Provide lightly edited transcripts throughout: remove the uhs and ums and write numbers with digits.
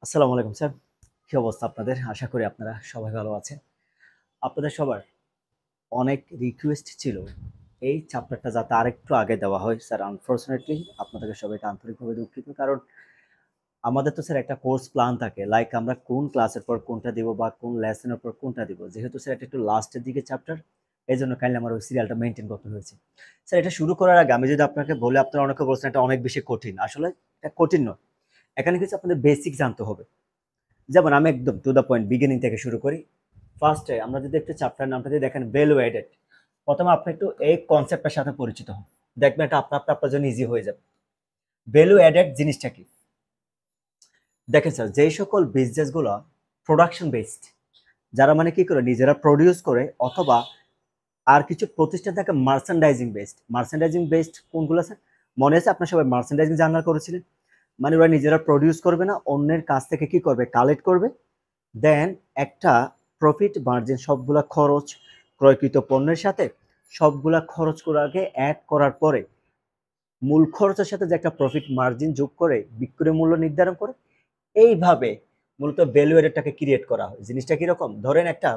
আসসালামু আলাইকুম স্যার। কি অবস্থা আপনাদের? আশা করি আপনারা সবাই ভালো আছেন। আপনাদের সবার অনেক রিকোয়েস্ট ছিল এই চ্যাপ্টারটা যাতে আরেকটু আগে দেওয়া হয়। স্যার আনফরচুনেটলি আপনাদেরকে সবাইকে আন্তরিকভাবে দুঃখিত। কারণ আমাদের তো স্যার একটা কোর্স প্ল্যান থাকে। লাইক আমরা কোন ক্লাসের পর কোনটা দিব বা কোন লেসনের পর কোনটা দিব। যেহেতু স্যার এটা একটু লাস্টের দিকে চ্যাপ্টার, এজন্য কাইন্ডলি আমার ওই সিরিয়ালটা মেইনটেইন করতে হয়েছে। স্যার এটা শুরু করার আগে আমি যদি আপনাকে বলি আপনারা অনেকে বলছেন এটা অনেক বেশি কঠিন। আসলে এটা কঠিন নয়। এখানে কিছু আপনাদের বেসিক জানতে হবে। যেমন আমি একদম টু দ্য পয়েন্ট বিগিনিং থেকে শুরু করি। ফার্স্টে আমরা যদি একটু চ্যাপ্টার নামটা দিয়ে দেখেন ভ্যালু এডেড। প্রথমে আপনি একটু এই কনসেপ্টটার সাথে পরিচিত হন। দেখবেন এটা আপনার জন্য ইজি হয়ে যাবে। ভ্যালু এডেড জিনিসটা কি? দেখেন স্যার, যেই সকল বিজনেসগুলো প্রোডাকশন বেসড, যারা মানে কি করে নিজেরা প্রডিউস করে, অথবা আর কিছু প্রতিষ্ঠান থাকে মার্চেন্ডাইজিং বেসড। মার্চেন্ডাইজিং বেসড কোনগুলো স্যার? মনে আছে আপনার সবাই মার্চেন্ডাইজিং জার্নাল করেছিলেন? মানে ওরা নিজেরা প্রডিউস করবে না, অন্যের কাছ থেকে কি করবে, কালেক্ট করবে, দেন একটা প্রফিট মার্জিন সবগুলা খরচ, ক্রয়কৃত পণ্যের সাথে সবগুলা খরচ করার আগে অ্যাড করার পরে মূল খরচের সাথে যে একটা প্রফিট মার্জিন যোগ করে বিক্রয় মূল্য নির্ধারণ করে, এইভাবে মূলত ভ্যালু এডেডটাকে ক্রিয়েট করা হয়। জিনিসটা কিরকম? ধরেন একটা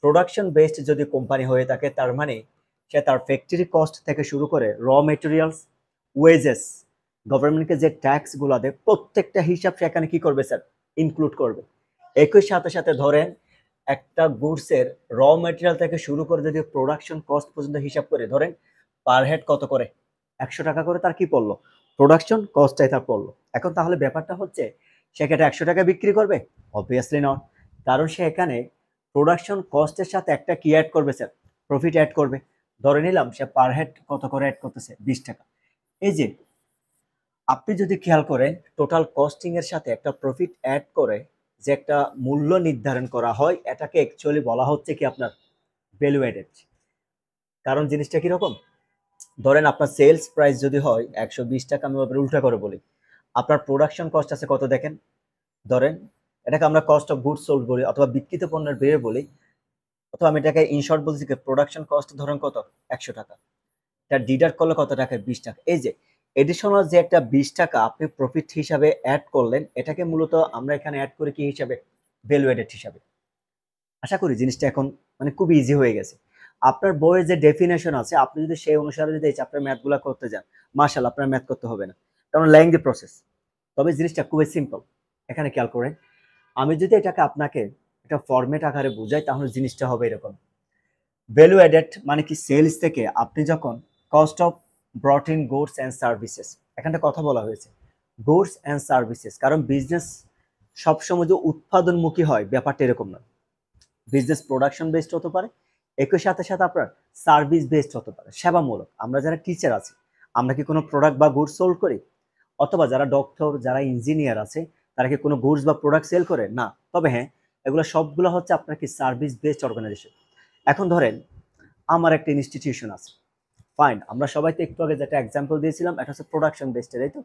প্রোডাকশন বেসড যদি কোম্পানি হয়ে থাকে, তার মানে সে তার ফ্যাক্টরি কস্ট থেকে শুরু করে র মেটেরিয়ালস, ওয়েজেস, গভর্নমেন্টকে যে ট্যাক্স গুলো দেয় প্রত্যেকটা হিসাব সে এখানে কি করবে স্যার? ইনক্লুড করবে। একই সাথে সাথে ধরেন একটা গুডসের র মেটেরিয়াল থেকে শুরু করে যদি প্রোডাকশন কস্ট পর্যন্ত হিসাব করে, ধরেন পার হেড কত করে, 100 টাকা করে তার কি পড়লো, প্রোডাকশন কস্টটাই তার পড়লো। এখন তাহলে ব্যাপারটা হচ্ছে, সে এটা 100 টাকা বিক্রি করবে? Obviously not. কারণ সে এখানে প্রোডাকশন কস্টের সাথে একটা কি অ্যাড করবে স্যার? প্রফিট অ্যাড করবে। ধরে নিলাম সে পার হেড কত করে অ্যাড করতেছে, 20 টাকা। এই যে আপনি যদি খেয়াল করেন, টোটাল কস্টিং এর সাথে একটা প্রফিট অ্যাড করে যে একটা মূল্য নির্ধারণ করা হয়, এটাকে অ্যাকচুয়ালি বলা হচ্ছে কি আপনার ভ্যালু এডেড। কারণ জিনিসটা কিরকম? ধরেন আপনার সেলস প্রাইস যদি হয় 120 টাকা, আমি আবার উল্টা করে বলি, আপনার প্রোডাকশন কস্ট আছে কত দেখেন। ধরেন এটাকে আমরা কস্ট অফ গুডস সোল্ড বলি, অথবা বিক্রিত পণ্যের ব্যয় বলি, অথবা আমি এটাকে ইন শর্ট বলছি প্রোডাকশন কস্ট ধরেন কত, 100 টাকা। এটা ডিডাক্ট করলে কত টাকা, 20 টাকা। এই যে এডিশনাল যে একটা 20 টাকা আপনি প্রফিট হিসাবে অ্যাড করলেন, এটাকে মূলত আমরা এখানে অ্যাড করি কি হিসাবে? ভ্যালু এডেড হিসাবে। আশা করি জিনিসটা এখন মানে খুব ইজি হয়ে গেছে। আপনার বইয়ের যে ডেফিনেশন আছে, আপনি যদি সেই অনুসারে যদি এই চ্যাপ্টার ম্যাথগুলো করতে যান, মার্শাল আপনার ম্যাথ করতে হবে না, কারণ লেংদি প্রসেস। তবে জিনিসটা খুবই সিম্পল। এখানে খেয়াল করেন, আমি যদি এটাকে আপনাকে একটা ফরম্যাট আকারে বুঝাই, তাহলে জিনিসটা হবে এরকম। ভ্যালু অ্যাডেড মানে কি? সেলস থেকে আপনি যখন cost of ব্রট in goods and services, এখানটা কথা বলা হয়েছে গুডস অ্যান্ড সার্ভিসেস, কারণ বিজনেস সবসময় যে উৎপাদনমুখী হয় ব্যাপারটা এরকম না। বিজনেস প্রোডাকশন বেসড হতে পারে, একই সাথে সাথে আপনার সার্ভিস বেসড হতে পারে, সেবামূলক। আমরা যারা টিচার আছি, আমরা কি কোনো প্রোডাক্ট বা গুডস সোল্ড করি? অথবা যারা ডক্টর, যারা ইঞ্জিনিয়ার আছে, তারা কি কোনো গুডস বা প্রোডাক্ট সেল করে? না। তবে হ্যাঁ, এগুলো সবগুলো হচ্ছে আপনার কি সার্ভিস বেসড অর্গানাইজেশন। এখন ধরেন আমার একটা ইনস্টিটিউশন আছে, ফাইন, আমরা সবাই তো একটু আগে যেটা এক্সাম্পল দিয়েছিলাম এটা হচ্ছে প্রোডাকশন বেসড, তাই তো?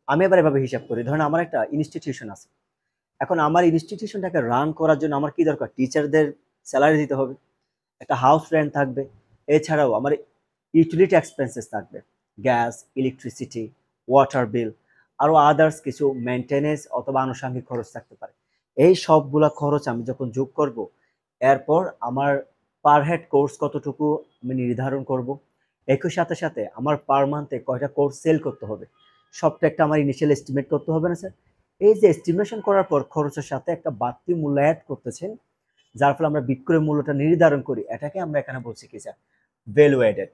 আমি এবার এভাবে হিসাব করি, ধরেন আমার একটা ইনস্টিটিউশন আছে। এখন আমার ইনস্টিটিউশনটাকে রান করার জন্য আমার কি দরকার? টিচারদের স্যালারি দিতে হবে, একটা হাউস রেন্ট থাকবে, এছাড়াও আমার ইউটিলিটি এক্সপেন্সেস থাকবে, গ্যাস, ইলেকট্রিসিটি, ওয়াটার বিল, আরও আদার্স কিছু মেনটেনেন্স অথবা আনুষঙ্গিক খরচ থাকতে পারে। এই সবগুলা খরচ আমি যখন যোগ করব, এরপর আমার পার হেড কোর্স কতটুকু আমি নির্ধারণ করব। একই সাথে সাথে আমার পার মান্থে কয়টা কোর্স সেল করতে হবে, সবটা একটা আমার ইনিশিয়াল এস্টিমেট করতে হবে না স্যার? এই যে এস্টিমেশন করার পর খরচের সাথে একটা বাড়তি মূল্য অ্যাড করতেছেন, যার ফলে আমরা বিক্রয় মূল্যটা নির্ধারণ করি, এটাকে আমরা এখানে বলছি কি স্যার? Value aided.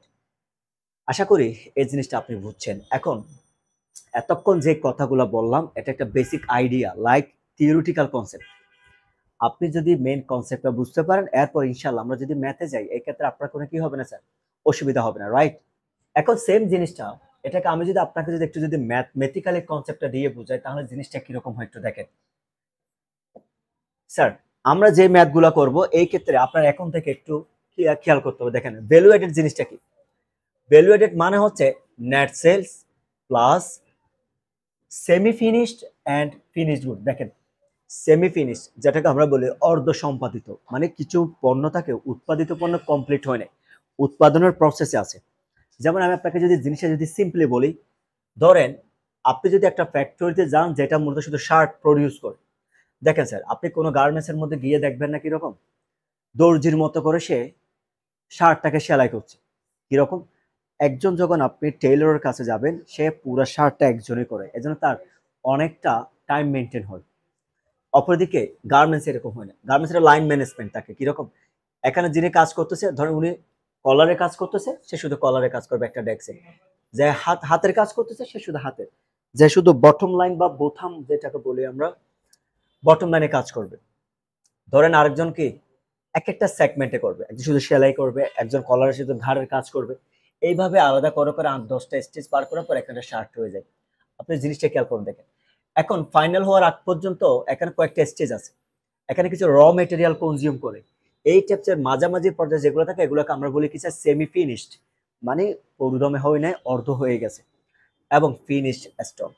আশা করি এই জিনিসটা আপনি বুঝছেন। এখন এতক্ষণ যে কথাগুলো বললাম, এটা একটা basic idea, like theoretical concept. আপনি যদি মেইন কনসেপ্টটা বুঝতে পারেন, এরপর ইনশাল্লাহ আমরা যদি ম্যাথে যাই, এই ক্ষেত্রে আপনার কোনো কি হবে না স্যার? অসুবিধা হবে না, রাইট? এখন সেম জিনিসটা, এটাকে আমি যদি আপনাকে যদি একটু যদি ম্যাথমেটিক্যালি কনসেপ্টটা দিয়ে বুঝাই, তাহলে জিনিসটা কিরকম হয় একটু দেখেন। স্যার, আমরা যে ম্যাথগুলো করব এই ক্ষেত্রে আপনার এখন থেকে একটু খেয়াল করতে হবে। দেখেন ভ্যালু এডেড জিনিসটা কি? ভ্যালু এডেড মানে হচ্ছে net sales plus semi finished and finished good. দেখেন সেমি ফিনিশড যেটাকে আমরা বলি অর্ধ সম্পাদিত, মানে কিছু পণ্য থাকে উৎপাদিত পণ্য কমপ্লিট হয় নাই, উৎপাদনের প্রসেসে আছে। যেমন আমি আপনাকে যদি জিনিসটা যদি সিম্পলি বলি, ধরেন আপনি যদি একটা ফ্যাক্টরিতে যান যেটা মূলত শুধু শার্ট প্রডিউস করে, দেখেন স্যার, আপনি কোনো গার্মেন্টস এর মধ্যে গিয়ে দেখবেন না কিরকম দর্জির মতো করে সে শার্টটাকে সেলাই করছে। কিরকম, একজন যখন আপনি টেইলরের কাছে যাবেন সে পুরো শার্টটা একজনই করে, এজন্য তার অনেকটা টাইম মেনটেন হয়। অপরদিকে গার্মেন্টস এরকম হয় না, গার্মেন্টস এর লাইন ম্যানেজমেন্ট থাকে কিরকম, এখানে যিনি কাজ করতেছে ধরেন উনি কলারে কাজ করতেছে, সে শুধু কলারে কাজ করবে একটা ডেস্কে, যে হাতের কাজ করতেছে সে শুধু হাতের, যে শুধু বটম লাইন বা বোথাম যেটাকে বলি আমরা, বটম লাইনে কাজ করবে। ধরেন আরেকজন কি এক একটা সেগমেন্টে করবে, একজন শুধু সেলাই করবে, একজন কলারের শুধু ঘাড়ের কাজ করবে। এইভাবে আলাদা করে করে 8-10টা স্টেজ পার করার পর একটা শার্ট হয়ে যায়। আপনি জিনিসটা খেয়াল করুন দেখেন। এখন ফাইনাল হওয়ার আগ পর্যন্ত এখানে কয়েকটা স্টেজ আছে, এখানে কিছু র মেটেরিয়াল কনজিউম করে। এই টাইপসের মাঝামাঝি পর্যায়ে যেগুলো থাকে এগুলোকে আমরা বলি কি সেমি ফিনিশড, মানে পুরোদমে হয় নাই, অর্ধ হয়ে গেছে, এবং ফিনিশড স্টক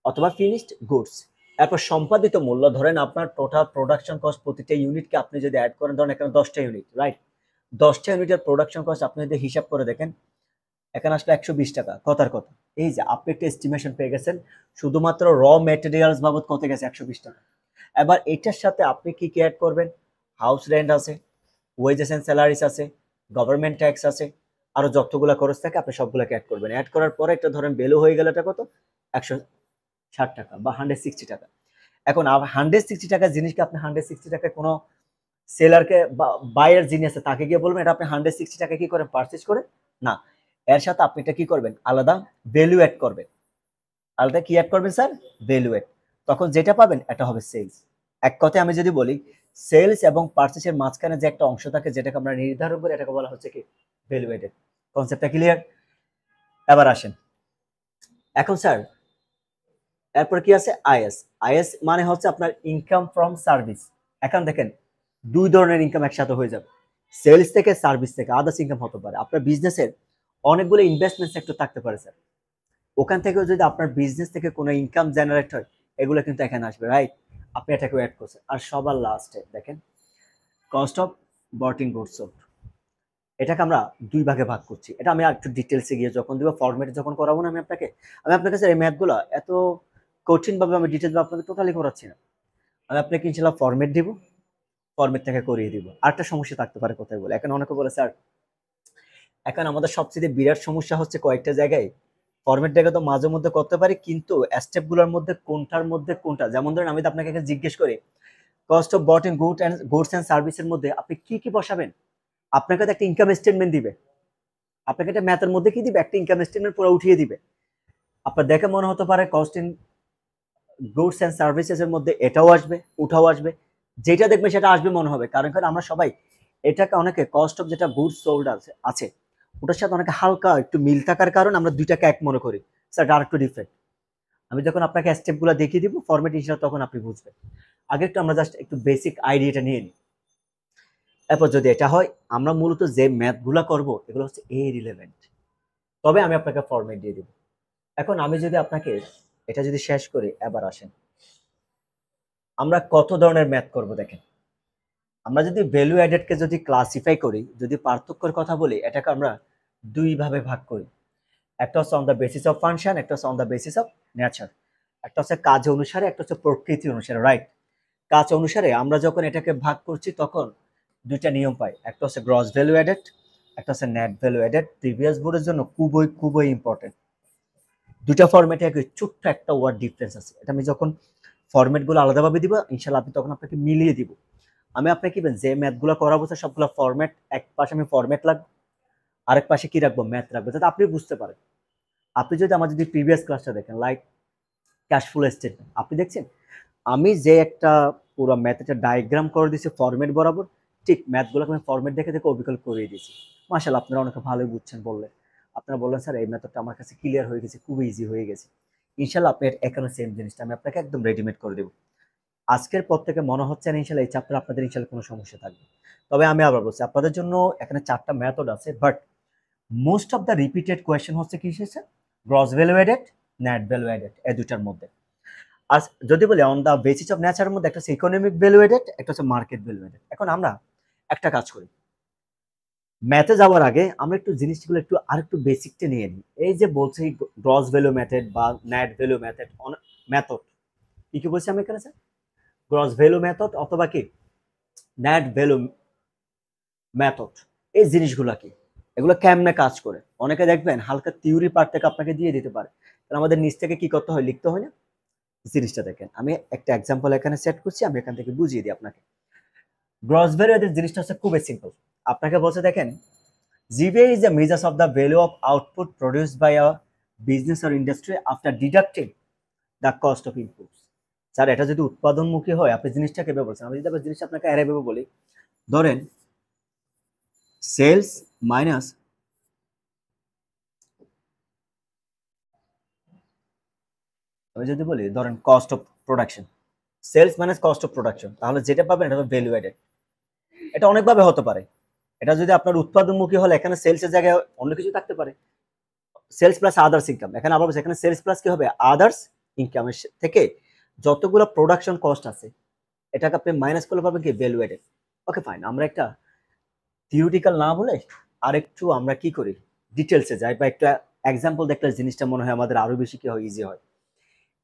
অথবা ফিনিশড গুডস। এরপর সম্পাদিত মূল্য, ধরেন আপনার টোটাল প্রোডাকশন কস্ট প্রতিটা ইউনিটকে আপনি যদি অ্যাড করেন, ধরেন এখানে 10টা ইউনিট, রাইট, 10টা ইউনিটের প্রোডাকশন কস্ট আপনি যদি হিসাব করে দেখেন, এখানে আসলে 120 টাকা, কথার কথা। এই যে আপনি একটা এস্টিমেশন পেয়ে গেছেন শুধুমাত্র র মেটেরিয়ালস বাবদ কত গেছে, 120 টাকা। এবার এটার সাথে আপনি কি কি অ্যাড করবেন, হাউস রেন্ট আছে, ওয়েজেস এন্ড স্যালারিস আছে, গভর্নমেন্ট ট্যাক্স আছে, আরো যতগুলো খরচ থাকে আপনি সবগুলোকে অ্যাড করবেন। অ্যাড করার পরে একটা ধরেন ভ্যালু হয়ে গেল এটা কত, 160 টাকা বা 160 টাকা। এখন 160 টাকার জিনিসকে আপনি 160 টাকায় কোনো সেলারকে বা বায়ার যিনি আছে তাকে গিয়ে বলবেন এটা আপনি 160 টাকা কি করেন পারচেজ করে, না, এর সাথে আপনি এটা কি করবেন, আলাদা ভ্যালু অ্যাড করবেন। আলাদা কি অ্যাড করবেন স্যার, ভ্যালু অ্যাড। তখন যেটা পাবেন এটা হবে সেলস। এক কথায় আমি যদি বলি, সেলস এবং পারচেসের মাঝখানে যে একটা অংশ থাকে যেটাকে আমরা নির্ধারণ করি, এটাকে বলা হচ্ছে কি ভ্যালু অ্যাডেড। কনসেপ্টটা ক্লিয়ার? এবার আসেন, এখন স্যার এরপর কি আছে, আইএস। আইএস মানে হচ্ছে আপনার ইনকাম ফ্রম সার্ভিস। এখন দেখেন দুই ধরনের ইনকাম একসাথে হয়ে যাবে, সেলস থেকে, সার্ভিস থেকে আদার্স ইনকাম হতে পারে। আপনার বিজনেসের অনেকগুলো ইনভেস্টমেন্ট সেক্টর থাকতে পারে স্যার, ওখান থেকেও যদি আপনার বিজনেস থেকে কোনো ইনকাম জেনারেট হয় এগুলো কিন্তু এখানে আসবে, রাইট, আপনি এটাকে অ্যাড করছেন। আর সবার লাস্টে দেখেন cost of boating goods sold, এটাকে আমরা দুই ভাগে ভাগ করছি। এটা আমি আর একটু ডিটেলসে গিয়ে যখন দিব, ফরম্যাটে যখন করাবো না আমি আপনাকে স্যার এই ম্যাথগুলো এত কঠিনভাবে আমি ডিটেলস আপনাকে টোটালি করাচ্ছি না, আমি আপনাকে ইনশাল্লাহ ফরম্যাট দিব, ফরম্যাট থেকে করিয়ে দিব। আরেকটা সমস্যা থাকতে পারে কোথায় বলে, এখন অনেকে বলে স্যার এখন আমাদের সবচেয়ে বিরাট সমস্যা হচ্ছে কয়েকটা জায়গায় ফরম্যাটটাকে তো মাঝে মধ্যে করতে পারি, কিন্তু স্টেপগুলোর মধ্যে কোনটার মধ্যে কোনটা, যেমন ধরেন আমি তো আপনাকে এখানে জিজ্ঞেস করি cost of bought in goods and সার্ভিসের মধ্যে আপনি কি কি বসাবেন, আপনাকে তো একটা ইনকাম স্টেটমেন্ট দিবে, আপনাকে একটা ম্যাথের মধ্যে কি দিবে, একটা ইনকাম স্টেটমেন্ট পুরো উঠিয়ে দিবে। আপনার দেখে মনে হতে পারে cost in goods and services এর মধ্যে এটাও আসবে ওটাও আসবে, যেটা দেখবে সেটা আসবে মনে হবে, কারণ কারণ আমরা সবাই এটাকে অনেকে কস্ট অফ যেটা গুডস সোল্ড আছে ওটার সাথে অনেকে হালকা একটু মিল থাকার কারণে আমরা দুইটাকে এক মনে করি, স্যার আর একটু ডিফারেন্ট। আমি যখন আপনাকে স্টেপগুলো দেখিয়ে দিব ফরম্যাট হিসাবে তখন আপনি বুঝবেন। আগে একটু আমরা জাস্ট একটু বেসিক আইডিয়াটা নিয়ে নিই, এরপর যদি এটা হয় আমরা মূলত যে ম্যাথগুলো করব এগুলো হচ্ছে এ রিলেভেন্ট, তবে আমি আপনাকে ফরম্যাট দিয়ে দিব। এখন আমি যদি আপনাকে এটা যদি শেষ করি, এবার আসেন আমরা কত ধরনের ম্যাথ করব দেখেন। আমরা যদি ভ্যালু অ্যাডেডকে যদি ক্লাসিফাই করি, যদি পার্থক্যের কথা বলি, এটাকে আমরা দুই ভাবে ভাগ করি। একটা হচ্ছে on the basis of function, একটা হচ্ছে on the basis of nature. একটা হচ্ছে কাজ অনুসারে, একটা হচ্ছে প্রকৃতি অনুসারে, রাইট। কাজ অনুসারে আমরা যখন এটাকে ভাগ করছি তখন দুইটা নিয়ম পাই, একটা হচ্ছে গ্রস ভ্যালু অ্যাডেড, একটা হচ্ছে নেট ভ্যালু অ্যাডেড। প্রিভিয়াস বোর্ডের জন্য খুবই খুবই ইম্পর্টেন্ট। দুইটা ফরম্যাটে ছোট্ট একটা ওয়ার্ড ডিফারেন্স আছে, এটা আমি যখন ফরম্যাটগুলো আলাদাভাবে দিব ইনশাল্লাহ আপনি তখন আপনাকে মিলিয়ে দিব। আমি আপনাকে কি যে ম্যাথগুলো করাবো স্যার সবগুলো ফরম্যাট, এক পাশে আমি ফরম্যাট লাগবো, আরেক পাশে কি রাখবো, ম্যাথ রাখবো, যাতে আপনি বুঝতে পারেন। আপনি যদি আমার যদি প্রিভিয়াস ক্লাসটা দেখেন, লাইক ক্যাশ ফ্লো স্টেটমেন্ট আপনি দেখছেন, আমি যে একটা পুরো ম্যাথ একটা ডায়াগ্রাম করে দিয়েছি ফরম্যাট বরাবর, ঠিক ম্যাথগুলোকে আমি ফরম্যাট দেখে দেখে অবিকল করিয়ে দিয়েছি। মাশাআল্লাহ আপনারা অনেকে ভালোই বুঝছেন বললে, আপনারা বললেন স্যার এই মেথডটা আমার কাছে ক্লিয়ার হয়ে গেছে, খুবই ইজি হয়ে গেছে। ইনশাল্লাহ আপনি এখানে সেম জিনিসটা আমি আপনাকে একদম রেডিমেড করে দেবো। আজকের পর থেকে মনে হচ্ছে না ইনশাল্লাহ এই চ্যাপ্টার আপনাদের ইনশাল্লাহ কোনো সমস্যা থাকবে। তবে আমি আবার বলছি আপনাদের জন্য এখানে 4টা মেথড আছে, but most of the repeated question হচ্ছে কি এসেছে, gross value added, net value added, এই দুটার মধ্যে। আর যদি বলি অন দ্য বেসিস অফ নেচারের মধ্যে একটা হচ্ছে ইকোনমিক ভ্যালু অ্যাডেড, একটা হচ্ছে মার্কেট ভ্যালু অ্যাডেড। এখন আমরা একটা কাজ করি, ম্যাথে যাওয়ার আগে আমরা একটু জিনিসগুলো একটু আরেকটু বেসিকটা নিয়ে নিই। এই যে বলছি গ্রস ভ্যালু মেথড বা নেট ভ্যালু মেথড, মেথড কি কি বলছি আমি এখানে স্যার, গ্রস ভ্যালু মেথড অথবা কি নেট ভ্যালু মেথড। এই জিনিসগুলা কি, এগুলো কেমনে কাজ করে, অনেকে দেখবেন হালকা থিওরি পার্ট থেকে আপনাকে দিয়ে দিতে পারে, কারণ আমাদের নিচ থেকে কি করতে হয়, লিখতে হয় না। জিনিসটা দেখেন, আমি একটা এক্সাম্পল এখানে সেট করছি, আমি এখান থেকে বুঝিয়ে দিই আপনাকে। গ্রস ভ্যালু এদের জিনিসটা হচ্ছে খুবই সিম্পল। আপনাকে বলছে দেখেন, GVA is a measure of the value of output produced by a business or industry after deducting the cost of inputs. Sir এটা যদি উৎপাদনমুখী হয়, আপনি জিনিসটাকে এভাবে বলছেন, আমি যদি আপনার জিনিসটা আপনাকে এর এভাবে বলি, ধরেন সেলস মাইনাস আমি যদি বলি ধরেন cost of production, sales minus cost of production, তাহলে যেটা পাবেন এটা হবে ভ্যালু অ্যাডেড। এটা অনেকভাবে হতে পারে। এটা যদি আপনার উৎপাদনমুখী হলে এখানে সেলসের জায়গায় অন্য কিছু থাকতে পারে, সেলস প্লাস আদার্স ইনকাম। এখানে আবার এখানে সেলস প্লাস কি হবে, আদার্স ইনকামের থেকে যতগুলো প্রোডাকশন কস্ট আছে এটাকে আপনি মাইনাস করলে পাবেন কি ভ্যালু অ্যাডেড। ওকে ফাইন, আমরা একটা থিওরিটিক্যাল না বলে আরেকটু আমরা কি করি, ডিটেলসে যাই বা একটা এক্সাম্পল দেখলে জিনিসটা মনে হয় আমাদের আরো বেশি কি হয়, ইজি হয়।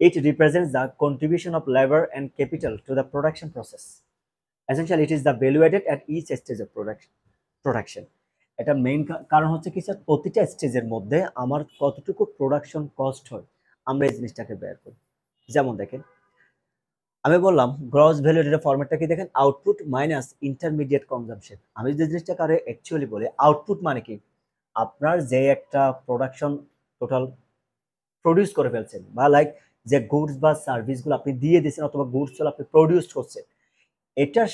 It represents the contribution of labor and capital to the production process. Essentially, it is the value added at each stage of production. এটা মেইন কারণ হচ্ছে কি স্যার, প্রতিটা স্টেজের মধ্যে আমার কতটুকু প্রোডাকশন কস্ট হয় আমরা এই জিনিসটাকে বের করি। যেমন দেখেন, আমি বললাম গ্রস ভ্যালু এর ফরম্যাটটা কি দেখেন, আউটপুট মাইনাস ইন্টারমিডিয়েট কনজাম্পশন। আমি যে জিনিসটাকে আরে অ্যাকচুয়ালি বলি, আউটপুট মানে কি, আপনার যে একটা প্রোডাকশন টোটাল প্রডিউস করে ফেলছেন, বা লাইক যে গুডস বা সার্ভিসগুলো আপনি দিয়ে দিয়েছেন অথবা গুডসগুলো আপনি প্রডিউস করছেন, এটার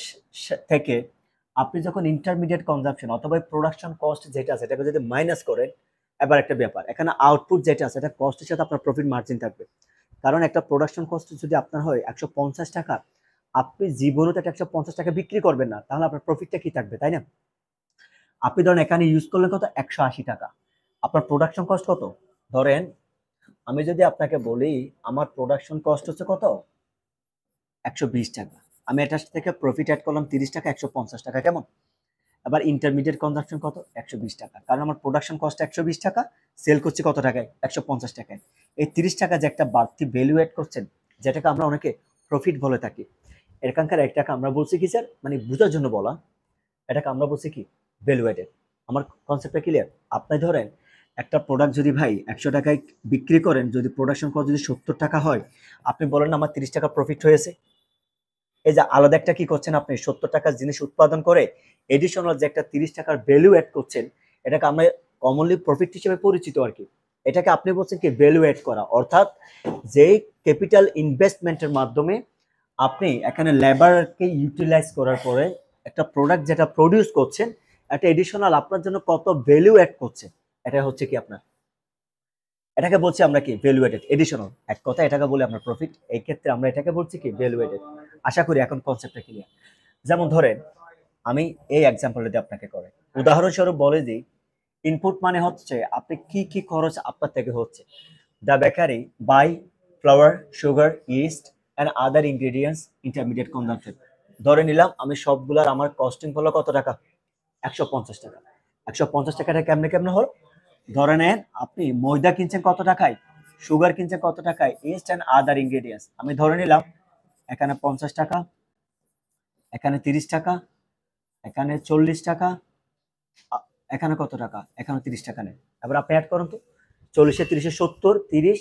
থেকে আপনি যখন ইন্টারমিডিয়েট কনজাম্পশন অথবা প্রোডাকশন কস্ট যেটা আছে এটাকে যদি মাইনাস করেন, এবার একটা ব্যাপার, এখানে আউটপুট যেটা আছে এটা কস্টের সাথে আপনার প্রফিট মার্জিন থাকবে। কারণ একটা প্রোডাকশন কস্ট যদি আপনার হয় 150 টাকা, আপনি জীবনে তো 150 টাকা বিক্রি করবেন না, তাহলে আপনার প্রফিটটা কি থাকবে, তাই না? আপনি ধরেন এখানে ইউজ করলেন কত, 180 টাকা, আপনার প্রোডাকশন কস্ট কত, ধরেন আমি যদি আপনাকে বলি আমার প্রোডাকশন কস্ট হচ্ছে কত, 120 টাকা, আমি এটার থেকে প্রফিট অ্যাড করলাম 30 টাকা, 150 টাকা, কেমন? আবার ইন্টারমিডিয়েট কনজাম্পশন কত, 120 টাকা, কারণ আমার প্রোডাকশন কস্ট 120 টাকা, সেল করছে কত টাকায়, 150 টাকায়। এই 30 টাকা যে একটা বাড়তি ভ্যালু অ্যাড করছেন, যেটাকে আমরা অনেকে প্রফিট বলে থাকি, এখানকার একটাকে আমরা বলছি কি স্যার, মানে বোঝার জন্য বলা, এটাকে আমরা বলছি কি ভ্যালু অ্যাডেড। আমার কনসেপ্টটা ক্লিয়ার? আপনি ধরেন একটা প্রোডাক্ট যদি ভাই 100 টাকায় বিক্রি করেন, যদি প্রোডাকশন কস্ট যদি 70 টাকা হয়, আপনি বলেন আমার 30 টাকা প্রফিট হয়েছে। এই যে আলাদা একটা কি করছেন, আপনি 70 টাকার জিনিস উৎপাদন করে এডিশনাল যে একটা 30 টাকার ভ্যালু অ্যাড করছেন, এটাকে আমরা কমনলি প্রফিট হিসেবে পরিচিত আর কি। এটাকে আপনি বলছেন কি ভ্যালু অ্যাড করা, অর্থাৎ যেই ক্যাপিটাল ইনভেস্টমেন্টের মাধ্যমে আপনি এখানে লেবারকে ইউটিলাইজ করার পরে একটা প্রোডাক্ট যেটা প্রডিউস করছেন, একটা এডিশনাল আপনার জন্য কত ভ্যালু অ্যাড করছে, এটা হচ্ছে কি আপনার, এটাকে বলছি আমরা কি ভ্যালু এডেড এডিশনাল। এক কথা এটাকে বলি আমরা প্রফিট, এই ক্ষেত্রে আমরা এটাকে বলছি কি ভ্যালু এডেড। আশা করি এখন কনসেপ্টটা ক্লিয়ার। যেমন ধরেন আমি এই এক্সাম্পলটা দিয়ে আপনাকে করে উদাহরণস্বরূপ বলে দিই, ইনপুট মানে হচ্ছে আপনি কি কি খরচ আপনার থেকে হচ্ছে। The bakery buy flour, sugar, yeast and other ingredients intermediate consumption. ধরে নিলাম আমি সবগুলার আমার কস্টিং হলো কত টাকা, 150 টাকা। 150 টাকাটা কেমনে কেমনে হল, ধরে নেন আপনি ময়দা কিনছেন কত টাকায়, সুগার কিনছেন কত টাকায়, ইস্ট অ্যান্ড আদার ইনগ্রেডিয়েন্টস আমি ধরে নিলাম এখানে 50 টাকা, এখানে 30 টাকা, এখানে 40 টাকা, এখানে কত টাকা, এখানে 30 টাকা নেই। এবার আপনি অ্যাড করুন তো, 40 30 70, 30,